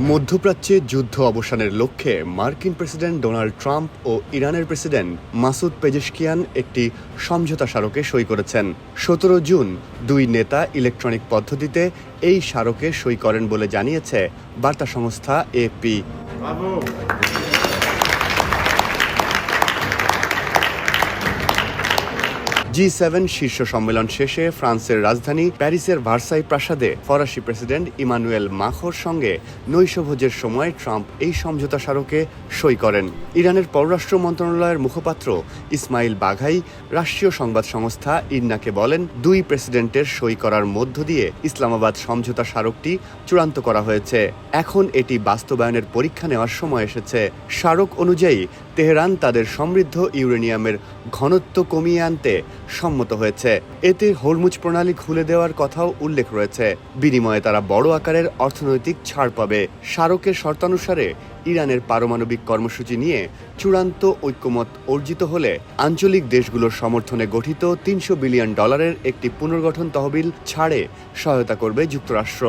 মধ্যপ্রাচ্যে যুদ্ধ অবসানের লক্ষ্যে মার্কিন প্রেসিডেন্ট ডোনাল্ড ট্রাম্প ও ইরানের প্রেসিডেন্ট মাসুদ পেজেশকিয়ান একটি সমঝোতা স্মারকে সই করেছেন। ১৭ জুন দুই নেতা ইলেকট্রনিক পদ্ধতিতে এই স্মারকে সই করেন বলে জানিয়েছে বার্তা সংস্থা এপি। G7 শীর্ষ সম্মেলন শেষে ফ্রান্সের রাজধানী প্যারিসের ভার্সাই প্রাসাদে ফরাসি প্রেসিডেন্ট ইমানুয়েল মাখোর সঙ্গে নৈশভোজের সময় ট্রাম্প এই সমঝোতা স্মারকে সই করেন। ইরানের পররাষ্ট্র মন্ত্রণালয়ের মুখপাত্র ইসমাইল বাঘাই রাষ্ট্রীয় সংবাদ সংস্থা ইরনাকে বলেন, দুই প্রেসিডেন্টের সই করার মধ্য দিয়ে ইসলামাবাদ সমঝোতা স্মারকটি চূড়ান্ত করা হয়েছে। এখন এটি বাস্তবায়নের পরীক্ষা নেওয়ার সময় এসেছে। স্মারক অনুযায়ী তেহরান তাদের সমৃদ্ধ ইউরেনিয়ামের ঘনত্ব কমিয়ে আনতে সম্মত হয়েছে। এতে হরমুজ প্রণালী খুলে দেওয়ার কথাও উল্লেখ রয়েছে। বিনিময়ে তারা বড় আকারের অর্থনৈতিক ছাড় পাবে। স্মারকের শর্তানুসারে ইরানের পারমাণবিক কর্মসূচি নিয়ে চূড়ান্ত ঐক্যমত অর্জিত হলে আঞ্চলিক দেশগুলোর সমর্থনে গঠিত $300 বিলিয়ন একটি পুনর্গঠন তহবিল ছাড়ে সহায়তা করবে যুক্তরাষ্ট্র।